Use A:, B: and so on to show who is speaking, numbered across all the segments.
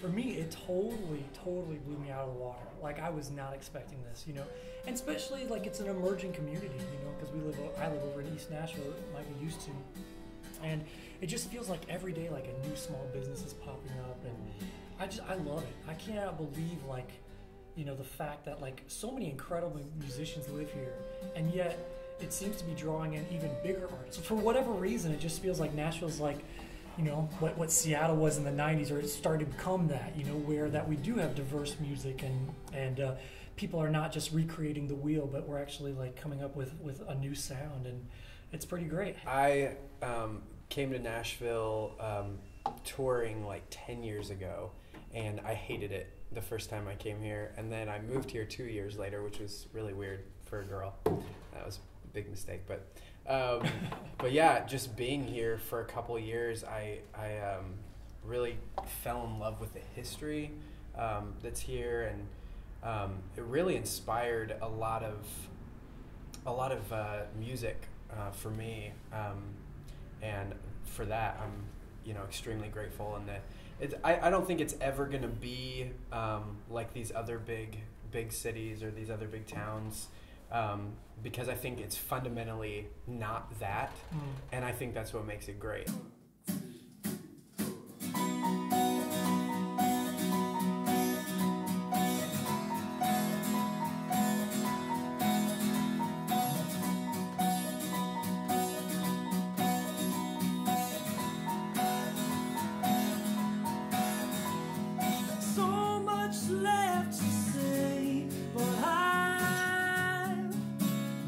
A: for me, it totally blew me out of the water. Like, I was not expecting this, you know, and especially like it's an emerging community, you know, because I live over in East Nashville, like we used to, and it just feels like every day like a new small business is popping up, and I love it. I cannot believe, like, you know, the fact that like so many incredible musicians live here, and yet it seems to be drawing in even bigger artists. For whatever reason, it just feels like Nashville's like, you know, what Seattle was in the 90s, or it's starting to become that, you know, where that we do have diverse music, and people are not just recreating the wheel, but we're actually like coming up with a new sound, and it's pretty great.
B: I came to Nashville touring like 10 years ago, and I hated it the first time I came here, and then I moved here 2 years later, which was really weird for a girl. That was a big mistake, but yeah, just being here for a couple years, I really fell in love with the history that's here, and it really inspired a lot of music for me, and for that I'm, you know, extremely grateful. And that I don't think it's ever going to be like these other big cities or these other big towns, because I think it's fundamentally not that, and I think that's what makes it great.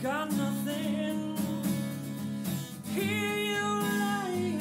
C: Got nothing. Here you lying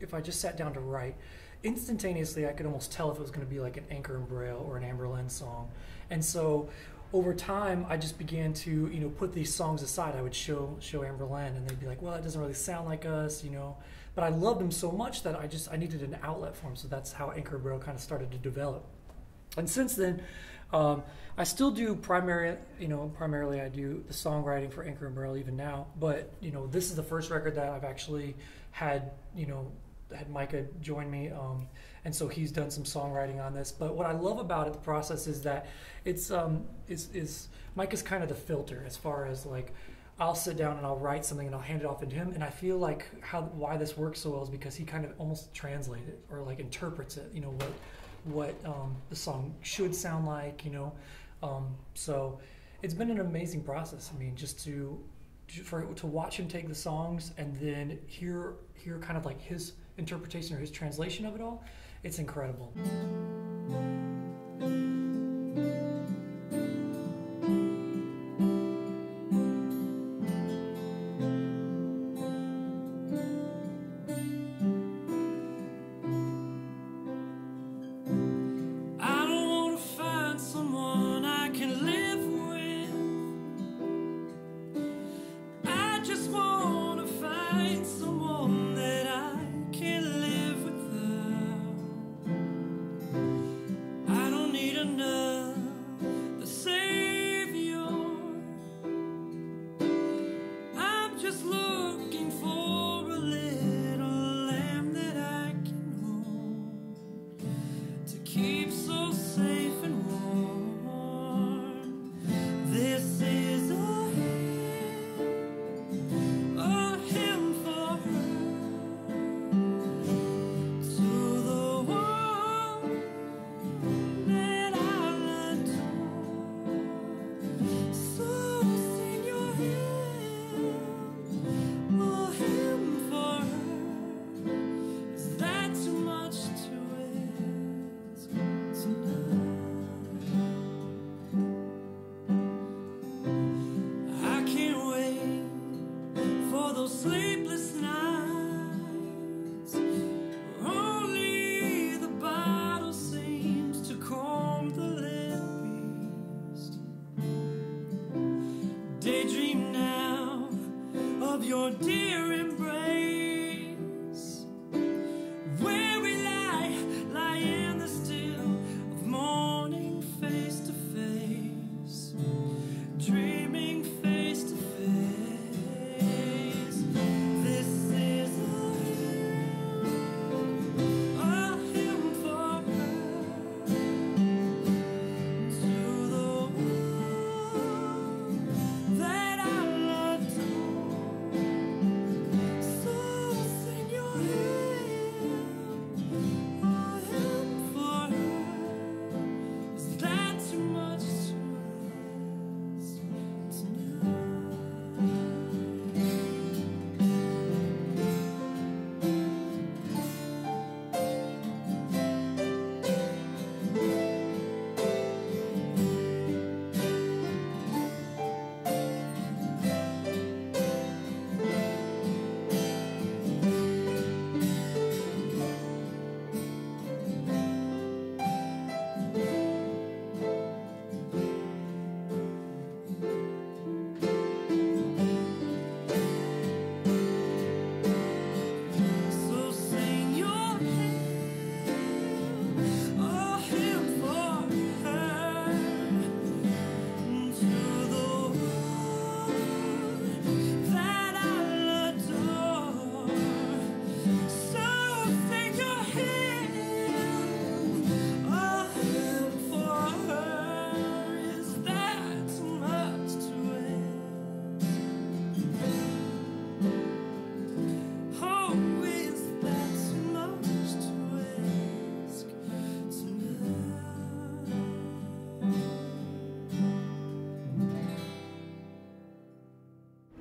A: if I just sat down to write, instantaneously I could almost tell if it was going to be like an Anchor and Braille or an Amber Lynn song. And so over time, I just began to, put these songs aside. I would show Amber Lynn, and they'd be like, well, it doesn't really sound like us, But I loved them so much that I needed an outlet for them. So that's how Anchor and Braille kind of started to develop. And since then, I still do primarily I do the songwriting for Anchor and Braille even now. But, this is the first record that I've actually had Micah join me. And so he's done some songwriting on this. But what I love about it, the process, is that it's Micah's kind of the filter as far as like, I'll sit down and I'll write something and I'll hand it off to him. And I feel like why this works so well is because he kind of almost translates it or like interprets it, what the song should sound like, So it's been an amazing process. I mean, just to watch him take the songs and then hear kind of like his interpretation or his translation of it all, it's incredible.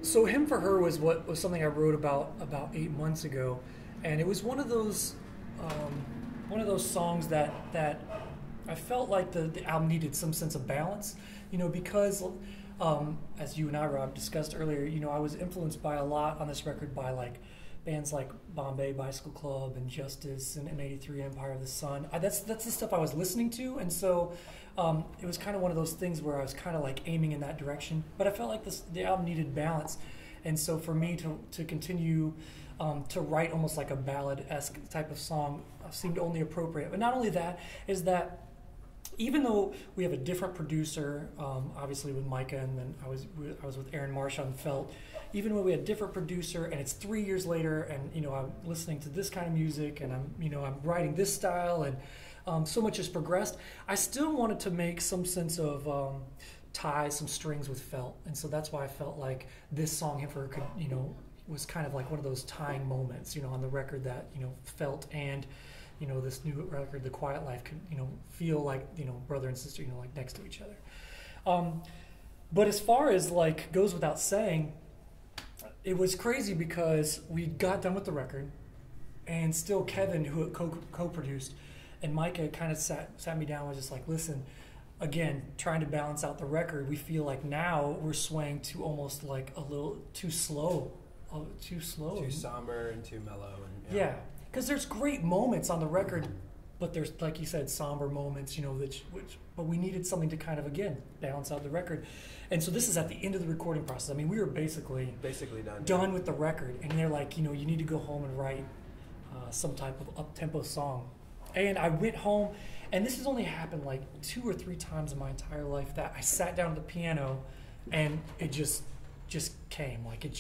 A: So Hymn for Her was something I wrote about 8 months ago, and it was one of those songs that I felt like the album needed some sense of balance, because as you and I, Rob, discussed earlier, I was influenced by a lot on this record by like bands like Bombay Bicycle Club and Justice and M83 Empire of the Sun. That's the stuff I was listening to, and so it was kind of one of those things where I was kind of like aiming in that direction. But I felt like the album needed balance, and so for me to continue to write almost like a ballad-esque type of song seemed only appropriate. But not only that, is that even though we have a different producer, obviously with Micah, and then I was with Aaron Marsh on Felt, even when we had a different producer, and it's 3 years later, and I'm listening to this kind of music, and I'm writing this style, and so much has progressed, I still wanted to make some sense of tie some strings with Felt, and so that's why I felt like this song Heifer could was kind of like one of those tying moments on the record that Felt and this new record, The Quiet Life, could feel like brother and sister, like next to each other. But as far as like goes without saying, it was crazy because we got done with the record, and still Kevin, who co-produced, and Micah kind of sat me down and was just like, listen, again, trying to balance out the record, we feel like now we're swaying to almost like a little too slow. Too
B: somber and too mellow. And
A: yeah. Because there's great moments on the record, but there's, like you said, somber moments, but we needed something to kind of, again, balance out the record. And so this is at the end of the recording process. I mean, we were basically done with the record, and they're like, you need to go home and write some type of up-tempo song. And I went home, and this has only happened like 2 or 3 times in my entire life that I sat down at the piano, and it just came. Like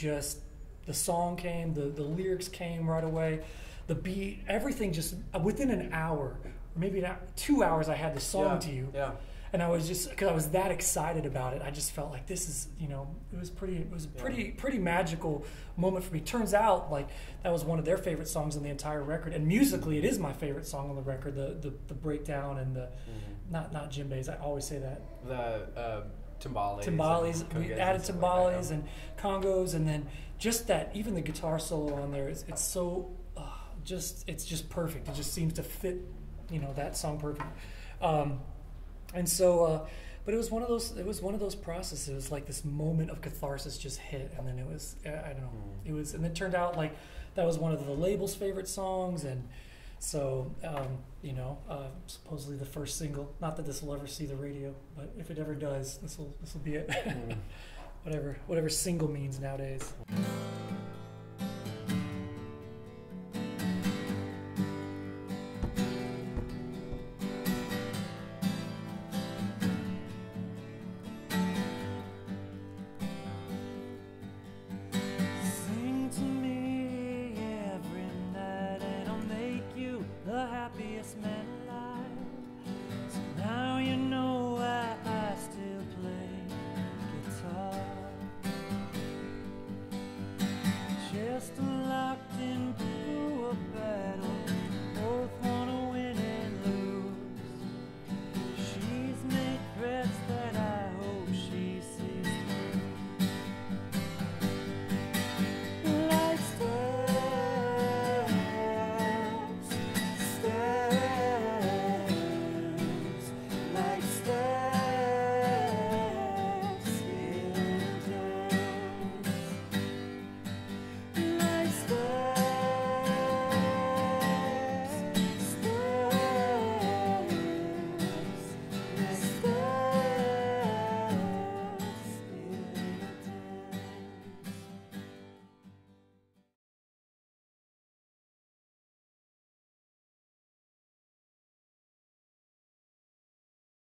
A: the song came, the lyrics came right away. The beat, everything just within an hour, or maybe 2 hours, I had the song to you.
B: Yeah.
A: And I was just, because I was that excited about it, I just felt like this is, it was a pretty magical moment for me. Turns out, like, that was one of their favorite songs on the entire record, and musically, it is my favorite song on the record. The breakdown and the not djembes. I always say that.
B: The timbales.
A: We added timbales and congos, and then just that, even the guitar solo on there, it's so. It's just perfect. It just seems to fit, that song perfect. And so, but it was one of those processes. It was like this moment of catharsis just hit, and then it was, I don't know, it was, and it turned out like that was one of the label's favorite songs, and so, supposedly the first single. Not that this will ever see the radio, but if it ever does, this will be it. Whatever single means nowadays.